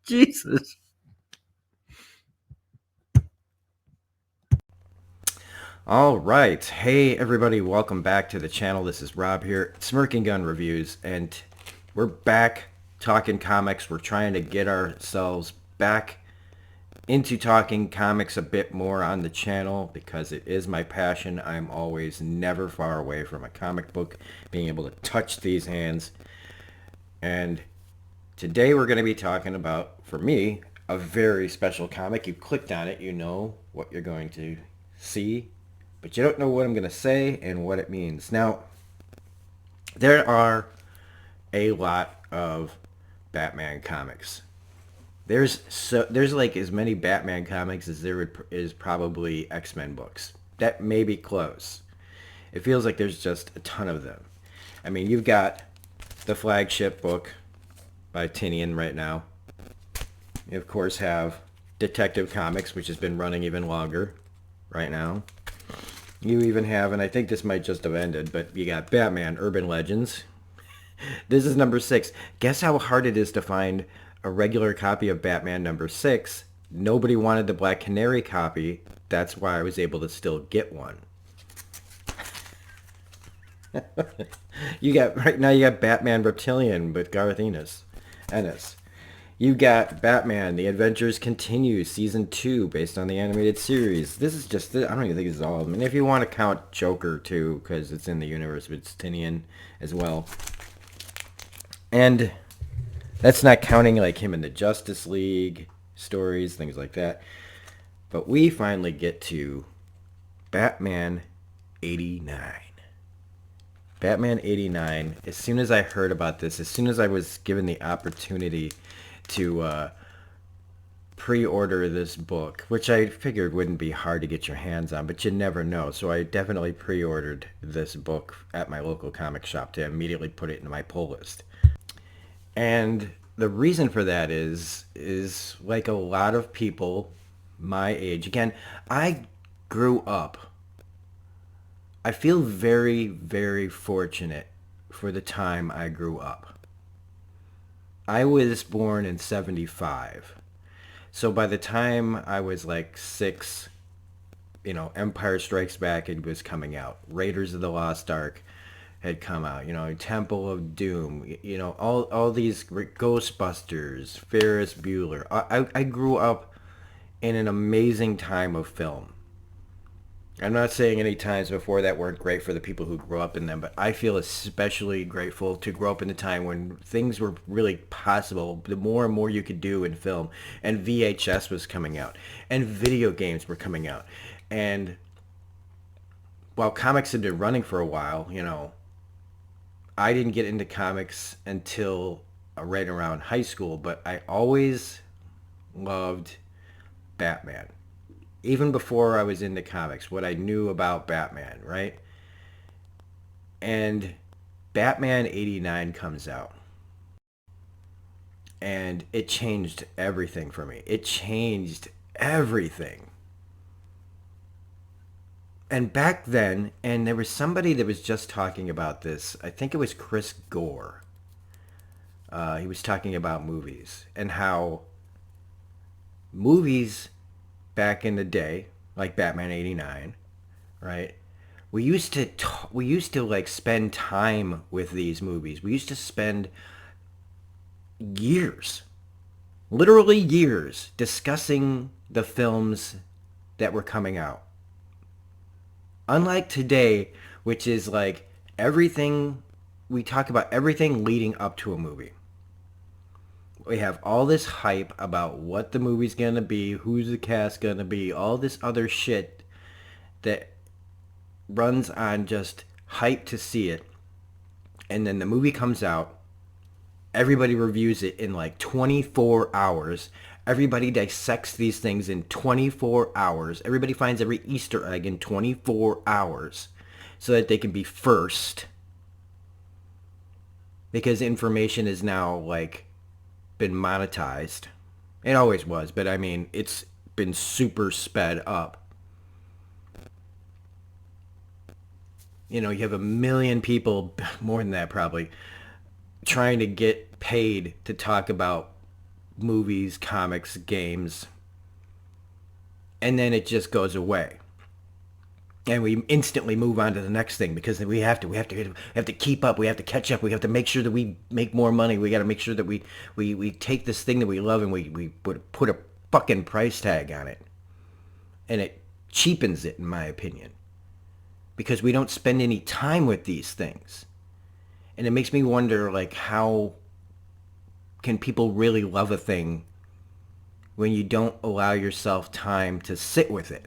Jesus. All right. Hey, everybody. Welcome back to the channel. This is Rob here, Smirking Gun Reviews, and we're back talking comics. We're trying to get ourselves back into talking comics a bit more on the channel because it is my passion. I'm always never far away from a comic book, being able to touch these hands. And today we're going to be talking about, for me, a very special comic. You clicked on it, you know what you're going to see, but you don't know what I'm going to say and what it means. Now, there are a lot of Batman comics. There's like as many Batman comics as there is probably X-Men books. That may be close. It feels like there's just a ton of them. I mean, you've got the flagship book by Tynion right now. You, of course, have Detective Comics, which has been running even longer right now. You even have, and I think this might just have ended, but you got Batman Urban Legends. This is number 6. Guess how hard it is to find a regular copy of Batman number 6. Nobody wanted the Black Canary copy. That's why I was able to still get one. Right now you got Batman Reptilian with Garth Ennis. You got Batman, The Adventures Continue, Season 2, based on the animated series. This is just, I don't even think this is all of them. And if you want to count Joker, too, because it's in the universe, it's Tynion as well. And that's not counting, like, him in the Justice League stories, things like that. But we finally get to Batman 89. Batman 89, as soon as I heard about this, as soon as I was given the opportunity to pre-order this book, which I figured wouldn't be hard to get your hands on, but you never know. So I definitely pre-ordered this book at my local comic shop to immediately put it in my pull list. And the reason for that is like a lot of people my age. Again, I grew up. I feel very, very fortunate for the time I grew up. I was born in 75. So by the time I was like 6, Empire Strikes Back was coming out. Raiders of the Lost Ark had come out. Temple of Doom. All these Ghostbusters, Ferris Bueller. I grew up in an amazing time of film. I'm not saying any times before that weren't great for the people who grew up in them, but I feel especially grateful to grow up in a time when things were really possible. The more and more you could do in film, and VHS was coming out, and video games were coming out. And while comics had been running for a while, I didn't get into comics until right around high school, but I always loved Batman. Even before I was into comics, what I knew about Batman, right? And Batman 89 comes out. And it changed everything for me. It changed everything. And back then, and there was somebody that was just talking about this. I think it was Chris Gore. He was talking about movies and how movies back in the day, like Batman 89, right? We used to like spend time with these movies. We used to spend years, literally years, discussing the films that were coming out. Unlike today, which is like everything, we talk about everything leading up to a movie. We have all this hype about what the movie's going to be, who's the cast going to be, all this other shit that runs on just hype to see it. And then the movie comes out, Everybody reviews it in like 24 hours. Everybody dissects these things in 24 hours. Everybody finds every Easter egg in 24 hours so that they can be first. Because information is now like been monetized. It always was, but I mean, it's been super sped up. You know, you have a million people, more than that probably, trying to get paid to talk about movies, comics, games, and then it just goes away. And we instantly move on to the next thing because we have to keep up. We have to catch up. We have to make sure that we make more money. We got to make sure that we take this thing that we love and we put a fucking price tag on it, and it cheapens it, in my opinion, because we don't spend any time with these things, and it makes me wonder, like, how can people really love a thing when you don't allow yourself time to sit with it?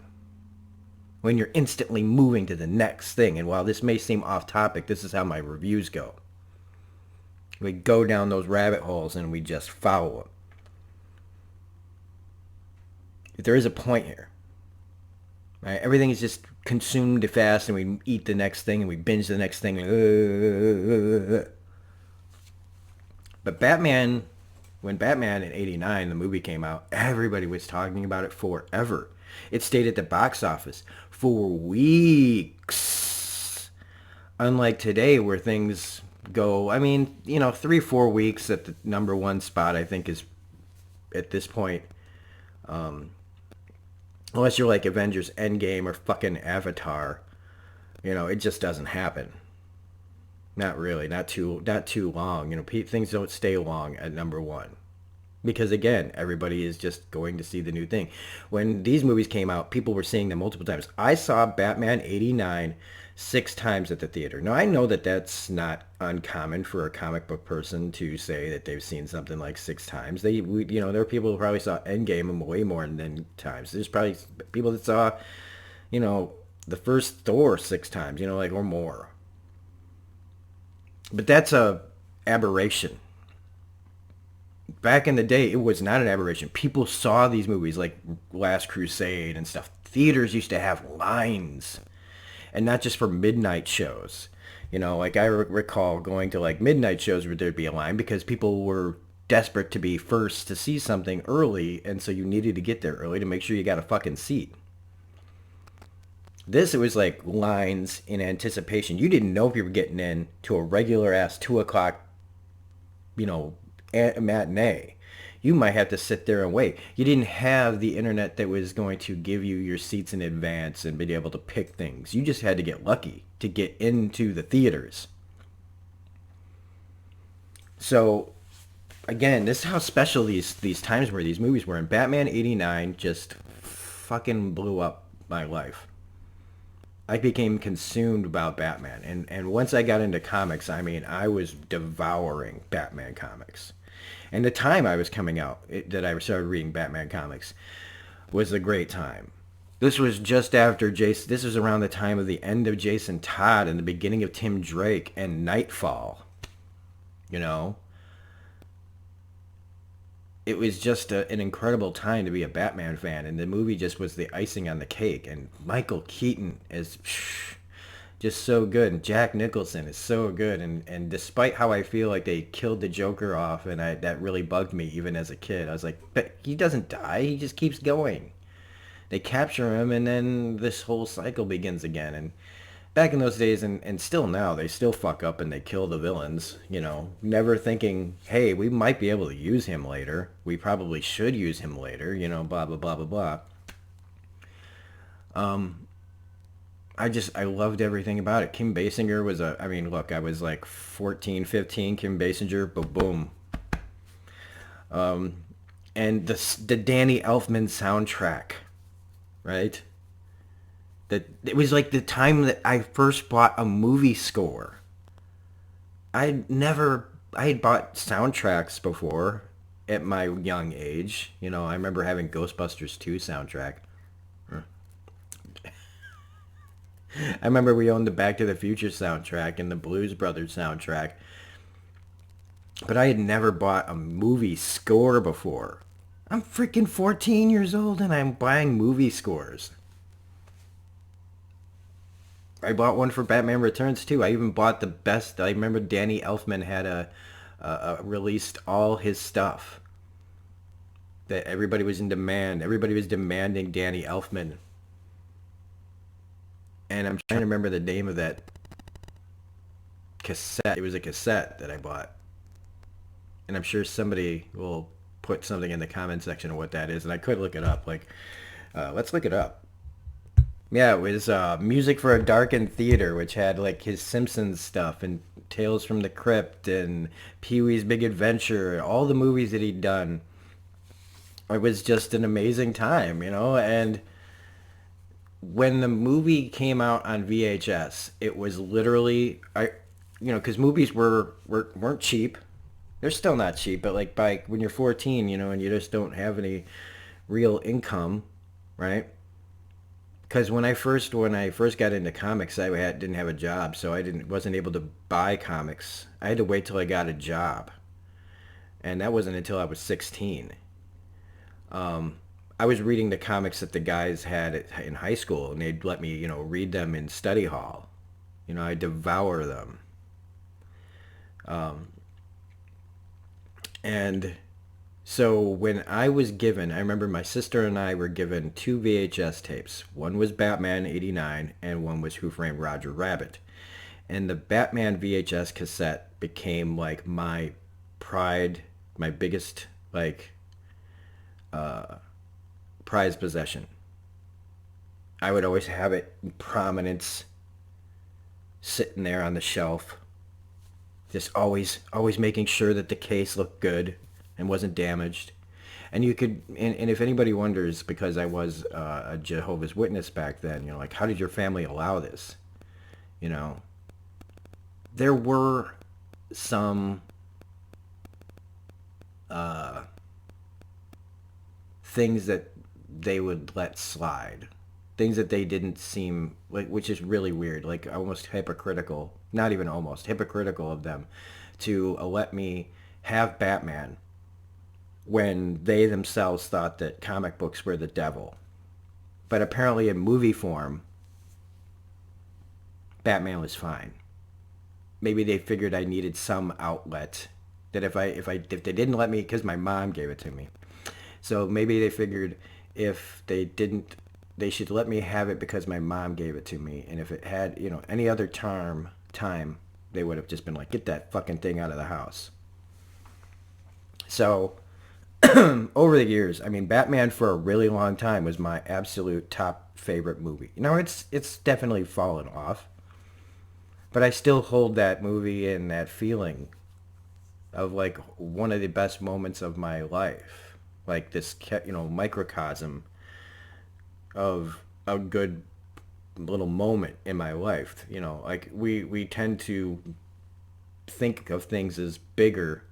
When you're instantly moving to the next thing. And while this may seem off topic, this is how my reviews go. We go down those rabbit holes and we just follow them. If there is a point here, right? Everything is just consumed fast, and we eat the next thing and we binge the next thing. But Batman, when Batman in '89, the movie came out, everybody was talking about it forever. It stayed at the box office for weeks. Unlike today where things go, I mean, 3-4 weeks at the number one spot, I think, is at this point, unless you're like Avengers Endgame or fucking Avatar, it just doesn't happen. Not really, not too long. Things don't stay long at number one. Because again, everybody is just going to see the new thing. When these movies came out, people were seeing them multiple times. I saw Batman '89 6 times at the theater. Now, I know that that's not uncommon for a comic book person to say that they've seen something like 6 times. There are people who probably saw Endgame way more than times. There's probably people that saw, the first Thor 6 times, or more. But that's a aberration. Back in the day, it was not an aberration. People saw these movies like Last Crusade and stuff. Theaters used to have lines, and not just for midnight shows. Like I recall going to like midnight shows where there'd be a line because people were desperate to be first to see something early, and so you needed to get there early to make sure you got a fucking seat. It was like lines in anticipation. You didn't know if you were getting in to a regular ass 2 o'clock, matinee. You might have to sit there and wait. You didn't have the internet that was going to give you your seats in advance and be able to pick things. You just had to get lucky to get into the theaters. So, again, this is how special these times were, these movies were. And Batman '89 just fucking blew up my life. I became consumed about Batman. And once I got into comics, I mean, I was devouring Batman comics. And the time I was coming out, that I started reading Batman comics, was a great time. This was just after Jason. This was around the time of the end of Jason Todd and the beginning of Tim Drake and Nightfall. It was just an incredible time to be a Batman fan, and the movie just was the icing on the cake. And Michael Keaton is just so good, and Jack Nicholson is so good, and despite how I feel like they killed the Joker off, and that really bugged me even as a kid. I was like, but he doesn't die, he just keeps going. They capture him, and then this whole cycle begins again. And back in those days, and still now, they still fuck up and they kill the villains, never thinking, hey, we might be able to use him later. We probably should use him later, blah, blah, blah, blah, blah. I loved everything about it. Kim Basinger was I was like 14, 15, Kim Basinger, boom. And the Danny Elfman soundtrack, right? It was like the time that I first bought a movie score. I had bought soundtracks before at my young age. I remember having Ghostbusters 2 soundtrack. I remember we owned the Back to the Future soundtrack and the Blues Brothers soundtrack. But I had never bought a movie score before. I'm freaking 14 years old and I'm buying movie scores. I bought one for Batman Returns too. I even bought the best. I remember Danny Elfman had released all his stuff that everybody was in demand. Everybody was demanding Danny Elfman, and I'm trying to remember the name of that cassette. It was a cassette that I bought, and I'm sure somebody will put something in the comment section of what that is, and I could look it up. Like, let's look it up. Yeah, it was Music for a Darkened Theater, which had like his Simpsons stuff and Tales from the Crypt and Pee-wee's Big Adventure, all the movies that he'd done. It was just an amazing time, and when the movie came out on VHS, it was literally because movies weren't cheap. They're still not cheap, but like by when you're 14, and you just don't have any real income, right? Because when I first got into comics, didn't have a job, so I wasn't able to buy comics. I had to wait till I got a job, and that wasn't until I was 16. I was reading the comics that the guys had in high school, and they'd let me, read them in study hall. I devour them. And so when I remember my sister and I were given two VHS tapes. One was Batman '89, and one was Who Framed Roger Rabbit. And the Batman VHS cassette became like my pride, my biggest like prized possession. I would always have it in prominence, sitting there on the shelf, just always making sure that the case looked good and wasn't damaged. And you could, and if anybody wonders, because I was a Jehovah's Witness back then, like, how did your family allow this? There were some things that they would let slide, things that they didn't seem like, which is really weird, like almost hypocritical, not even almost hypocritical of them to let me have Batman when they themselves thought that comic books were the devil. But apparently in movie form, Batman was fine. Maybe they figured I needed some outlet, that if they didn't let me, because my mom gave it to me. So maybe they figured if they didn't, they should let me have it because my mom gave it to me. And if it had, any other time, they would have just been like, get that fucking thing out of the house. So over the years, I mean, Batman for a really long time was my absolute top favorite movie. It's definitely fallen off, but I still hold that movie and that feeling of like one of the best moments of my life. Like this, microcosm of a good little moment in my life. Like we tend to think of things as bigger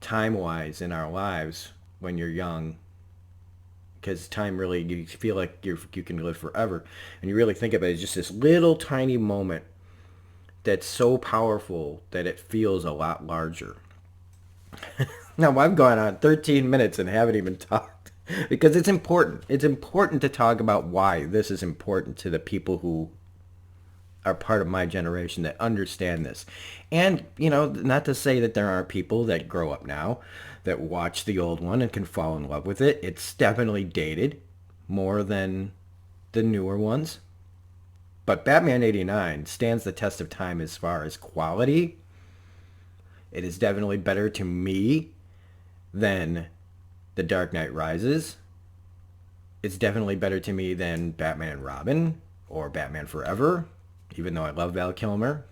time-wise in our lives when you're young, because time really, you feel like you can live forever, and you really think of it as just this little tiny moment that's so powerful that it feels a lot larger. Now, I've gone on 13 minutes and haven't even talked because it's important. It's important to talk about why this is important to the people who are part of my generation that understand this. And, not to say that there aren't people that grow up now that watch the old one and can fall in love with it. It's definitely dated more than the newer ones. But Batman '89 stands the test of time as far as quality. It is definitely better to me than The Dark Knight Rises. It's definitely better to me than Batman and Robin or Batman Forever, even though I love Val Kilmer.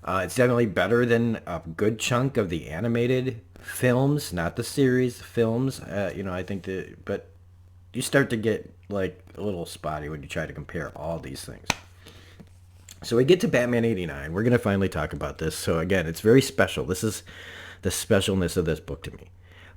It's definitely better than a good chunk of the animated films, not the series, the films. I think but you start to get like a little spotty when you try to compare all these things. So we get to Batman '89. We're going to finally talk about this. So again, it's very special. This is the specialness of this book to me.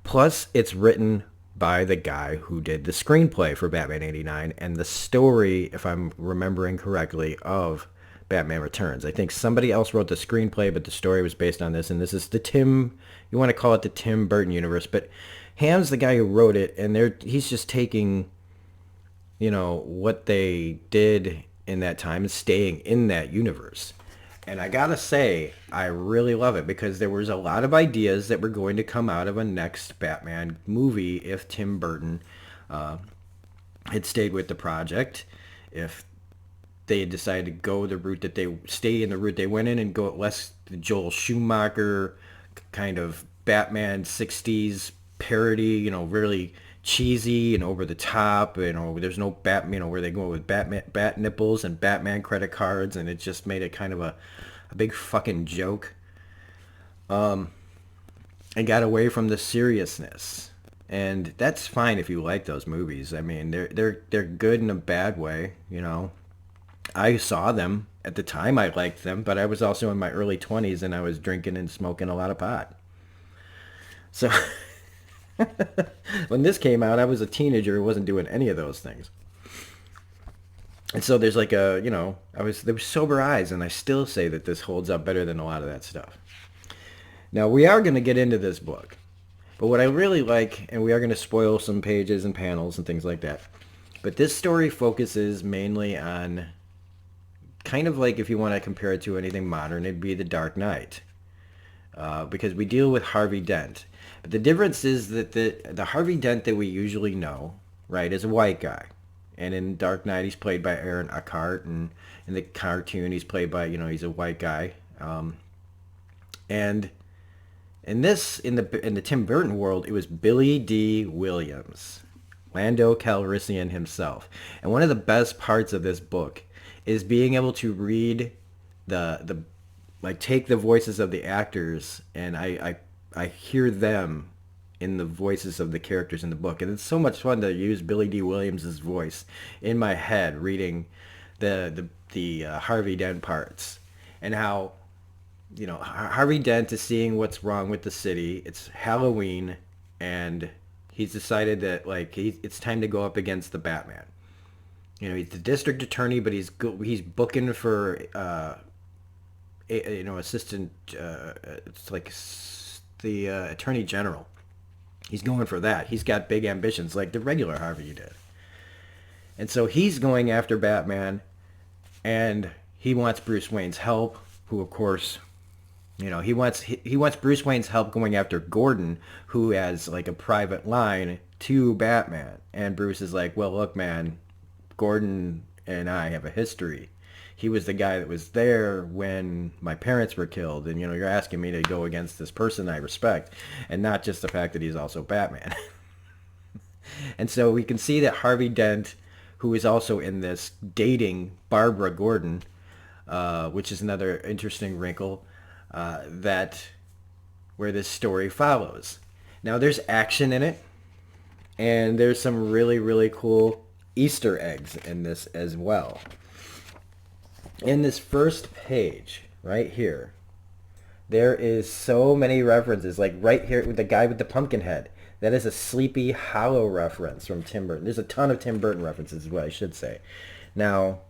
Plus, it's written by the guy who did the screenplay for Batman '89 and the story, if I'm remembering correctly, of Batman Returns. I think somebody else wrote the screenplay, but the story was based on this, and this is you want to call it the Tim Burton universe, but Ham's the guy who wrote it, and he's just taking, what they did in that time and staying in that universe. And I gotta say, I really love it because there was a lot of ideas that were going to come out of a next Batman movie if Tim Burton had stayed with the project, if they had decided to go the route that they stay in the route they went in and go less the Joel Schumacher kind of Batman 60s parody, really cheesy and over the top. There's no Batman, where they go with bat nipples and Batman credit cards, and it just made it kind of a big fucking joke. And got away from the seriousness. And that's fine if you like those movies. I mean, they're good in a bad way, I saw them at the time. I liked them, but I was also in my early 20s and I was drinking and smoking a lot of pot. So when this came out, I was a teenager who wasn't doing any of those things. And so there's like there was sober eyes, and I still say that this holds up better than a lot of that stuff. Now, we are going to get into this book, but what I really like, and we are going to spoil some pages and panels and things like that, but this story focuses mainly on kind of like, if you want to compare it to anything modern, it'd be The Dark Knight, because we deal with Harvey Dent. But the difference is that the Harvey Dent that we usually know, right, is a white guy. And in Dark Knight, he's played by Aaron Eckhart, and in the cartoon, he's played by, he's a white guy. And in the Tim Burton world, it was Billy D. Williams, Lando Calrissian himself. And one of the best parts of this book is being able to read take the voices of the actors, and I hear them in the voices of the characters in the book. And it's so much fun to use Billy D. Williams' voice in my head, reading the Harvey Dent parts, and how, Harvey Dent is seeing what's wrong with the city. It's Halloween, and he's decided that, it's time to go up against the Batman. He's the district attorney, but he's booking for, assistant, it's like the attorney general. He's going for that. He's got big ambitions like the regular Harvey did. And so he's going after Batman, and he wants Bruce Wayne's help, who, of course, he wants Bruce Wayne's help going after Gordon, who has like a private line to Batman. And Bruce is like, well, look, man, Gordon and I have a history. He was the guy that was there when my parents were killed, and you're asking me to go against this person I respect, and not just the fact that he's also Batman. And so we can see that Harvey Dent, who is also in this, dating Barbara Gordon, which is another interesting wrinkle where this story follows. Now, there's action in it, and there's some really, really cool Easter eggs in this as well. In this first page, right here, there is so many references. Like right here with the guy with the pumpkin head. That is a Sleepy Hollow reference from Tim Burton. There's a ton of Tim Burton references, is what I should say. Now,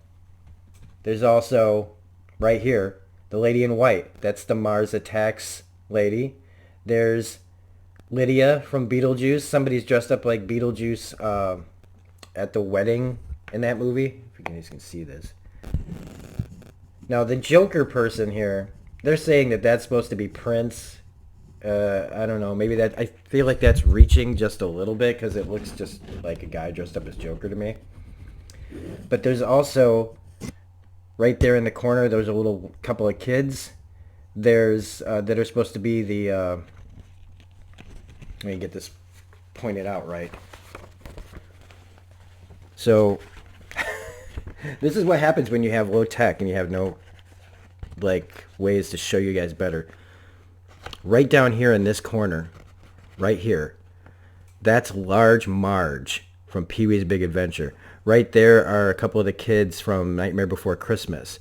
there's also, right here, the lady in white. That's the Mars Attacks lady. There's Lydia from Beetlejuice. Somebody's dressed up like Beetlejuice at the wedding in that movie. If you guys can see this. Now, the Joker person here, they're saying that that's supposed to be Prince. I don't know. Maybe I feel like that's reaching just a little bit because it looks just like a guy dressed up as Joker to me. But there's also, right there in the corner, there's a little couple of kids. There's that are supposed to be the... let me get this pointed out right. So... this is what happens when you have low tech and you have no ways to show you guys better. Right down here in this corner, right here, that's Large Marge from Pee-wee's Big Adventure. Right there are a couple of the kids from Nightmare Before Christmas.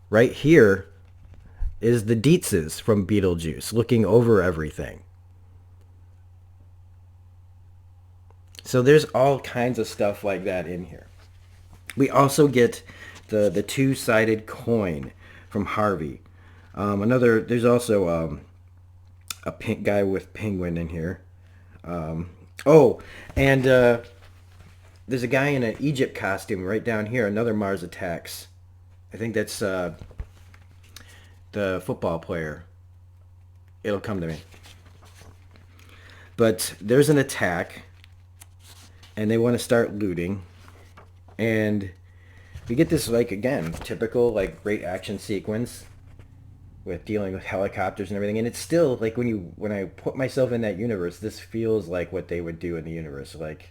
Right here is the Dietzes from Beetlejuice looking over everything. So there's all kinds of stuff like that in here. We also get the two-sided coin from Harvey. There's also a pink guy with penguin in here. Oh, and there's a guy in an Egypt costume right down here. Another Mars Attacks. I think that's the football player. It'll come to me. But there's an attack, and they want to start looting, and we get this like again typical like great action sequence with dealing with helicopters and everything. And it's still like when I put myself in that universe, this feels like what they would do in the universe, like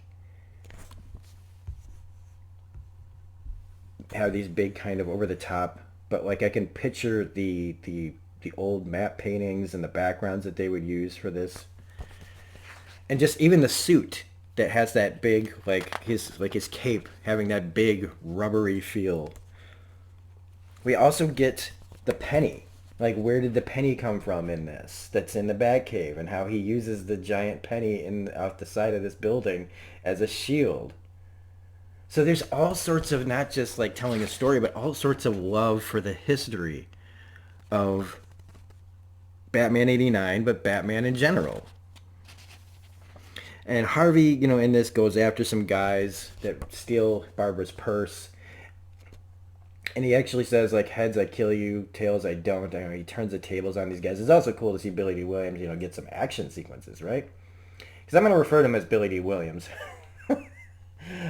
have these big kind of over the top, but like I can picture the old map paintings and the backgrounds that they would use for this, and just even the suit that has that big his cape having that big rubbery feel. We also get the penny. Like, where did the penny come from in this? That's in the Batcave, and how he uses the giant penny in out the side of this building as a shield. So there's all sorts of not just like telling a story, but all sorts of love for the history of Batman '89, but Batman in general. And Harvey, in this goes after some guys that steal Barbara's purse. And he actually says, like, heads I kill you, tails I don't. He turns the tables on these guys. It's also cool to see Billy D. Williams, get some action sequences, right? Because I'm going to refer to him as Billy D. Williams.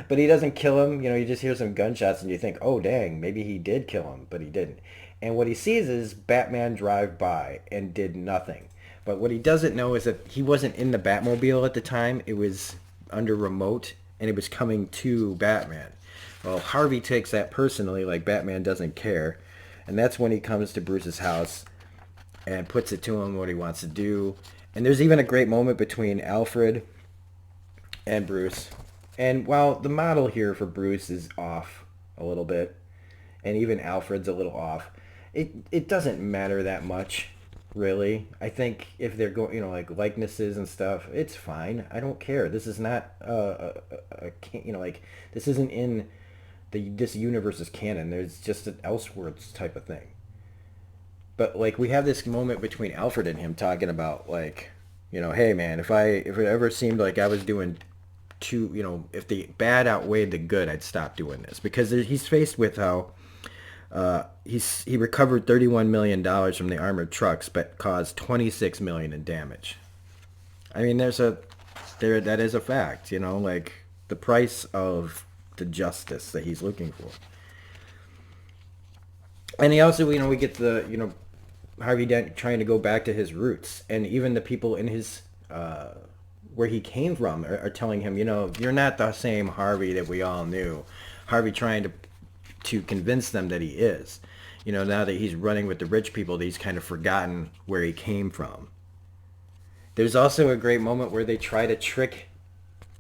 But he doesn't kill him. You just hear some gunshots and you think, oh, dang, maybe he did kill him, but he didn't. And what he sees is Batman drive by and did nothing. But what he doesn't know is that he wasn't in the Batmobile at the time. It was under remote, and it was coming to Batman. Well, Harvey takes that personally, like Batman doesn't care. And that's when he comes to Bruce's house and puts it to him what he wants to do. And there's even a great moment between Alfred and Bruce. And while the model here for Bruce is off a little bit, and even Alfred's a little off, it doesn't matter that much, really. I think if they're going, like likenesses and stuff, it's fine. I don't care. This is not like this isn't in this universe's canon. There's just an Elseworlds type of thing. But like we have this moment between Alfred and him talking about like, hey man, if it ever seemed like I was doing too, if the bad outweighed the good, I'd stop doing this, because he's faced with how he recovered $31 million from the armored trucks, but caused $26 million in damage. I mean, that is a fact, like the price of the justice that he's looking for. And he also, we get the, Harvey Dent trying to go back to his roots, and even the people in his where he came from are telling him, you're not the same Harvey that we all knew. Harvey trying to convince them that he is. Now that he's running with the rich people, he's kind of forgotten where he came from. There's also a great moment where they try to trick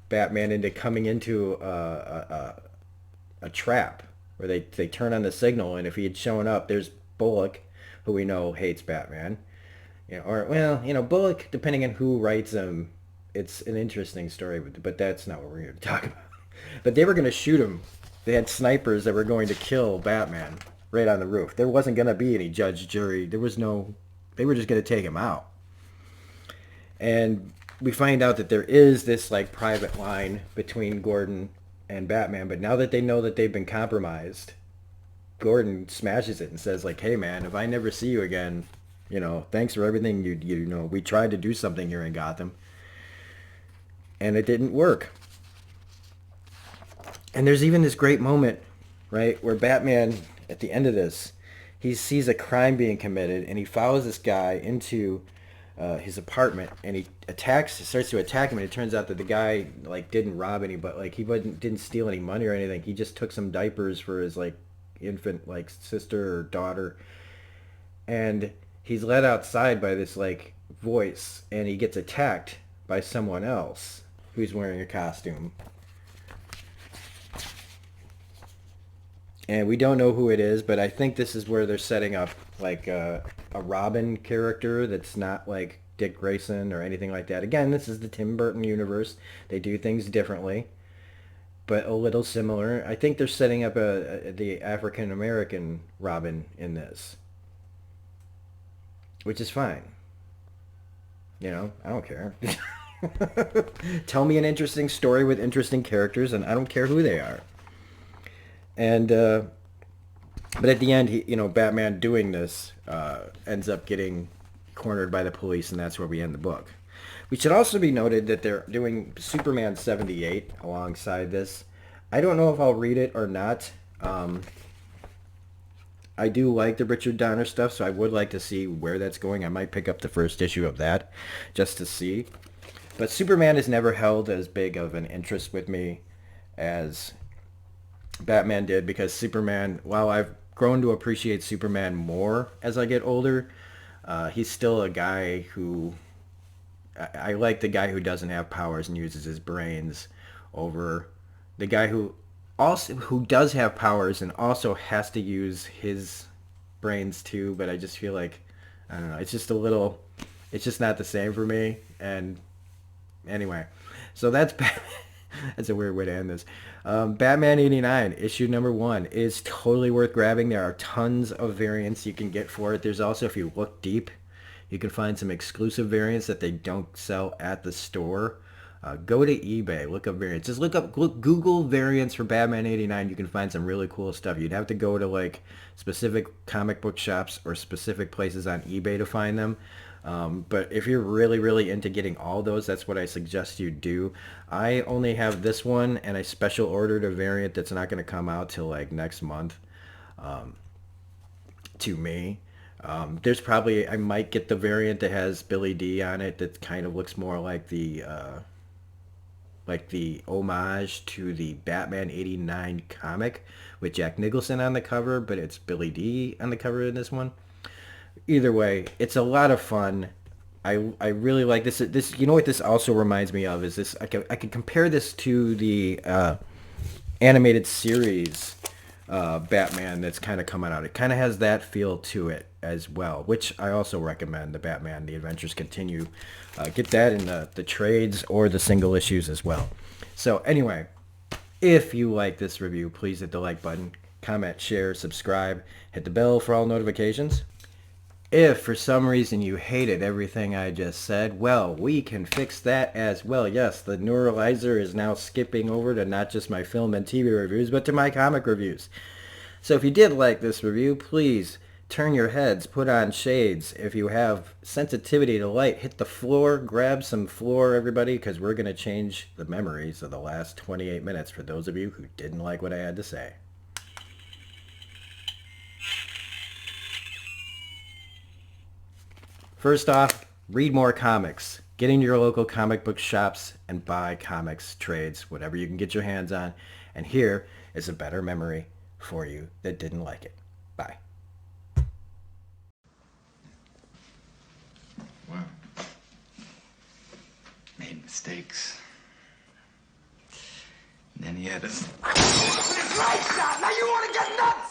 Batman into coming into a trap, where they turn on the signal, and if he had shown up, there's Bullock, who we know hates Batman. Bullock, depending on who writes him, it's an interesting story, but that's not what we're here to talk about. But they were going to shoot him. They had snipers that were going to kill Batman right on the roof. There wasn't going to be any judge, jury. They were just going to take him out. And we find out that there is this like private line between Gordon and Batman, but now that they know that they've been compromised, Gordon smashes it and says like, hey man, if I never see you again, thanks for everything we tried to do something here in Gotham, and it didn't work. And there's even this great moment, right, where Batman, at the end of this, he sees a crime being committed, and he follows this guy into his apartment, and he starts to attack him, and it turns out that the guy like didn't rob anybody, like he didn't steal any money or anything. He just took some diapers for his like infant like sister or daughter, and he's led outside by this like voice, and he gets attacked by someone else who's wearing a costume. And we don't know who it is, but I think this is where they're setting up like a Robin character that's not like Dick Grayson or anything like that. Again, this is the Tim Burton universe. They do things differently. but a little similar. I think they're setting up the African American Robin in this, which is fine. You know, I don't care. Tell me an interesting story with interesting characters, and I don't care who they are. And but at the end, Batman doing this ends up getting cornered by the police, and that's where we end the book. We should also be noted that they're doing Superman 78 alongside this. I don't know if I'll read it or not. I do like the Richard Donner stuff, so I would like to see where that's going. I might pick up the first issue of that just to see. But Superman has never held as big of an interest with me as Batman did, because Superman, while I've grown to appreciate Superman more as I get older, he's still a guy who I like the guy who doesn't have powers and uses his brains over the guy who does have powers and also has to use his brains too. But I just feel like, I don't know, it's just not the same for me. And anyway, so that's that's a weird way to end this. Batman 89 issue number 1 is totally worth grabbing. There are tons of variants you can get for it. There's also, if you look deep, you can find some exclusive variants that they don't sell at the store. Go to eBay, look up variants. Just Google variants for Batman 89. You can find some really cool stuff. You'd have to go to like specific comic book shops or specific places on eBay to find them. But if you're really, really into getting all those, that's what I suggest you do. I only have this one, and I special ordered a variant that's not going to come out till like next month to me. There's probably, I might get the variant that has Billy D on it that kind of looks more like the homage to the Batman 89 comic with Jack Nicholson on the cover, but it's Billy D on the cover in this one. Either way, it's a lot of fun. I really like this. You know what this also reminds me of is this. I could compare this to the animated series Batman that's kind of coming out. It kind of has that feel to it as well, which I also recommend. The Batman: The Adventures Continue. Get that in the trades or the single issues as well. So anyway, if you like this review, please hit the like button, comment, share, subscribe, hit the bell for all notifications. If for some reason you hated everything I just said, well, we can fix that as well. Yes, the neuralizer is now skipping over to not just my film and TV reviews, but to my comic reviews. So if you did like this review, please turn your heads, put on shades. If you have sensitivity to light, hit the floor, grab some floor, everybody, because we're going to change the memories of the last 28 minutes for those of you who didn't like what I had to say. First off, read more comics. Get into your local comic book shops and buy comics, trades, whatever you can get your hands on. And here is a better memory for you that didn't like it. Bye. Wow. Made mistakes. And then he had us. Great shot! Now you want to get nuts!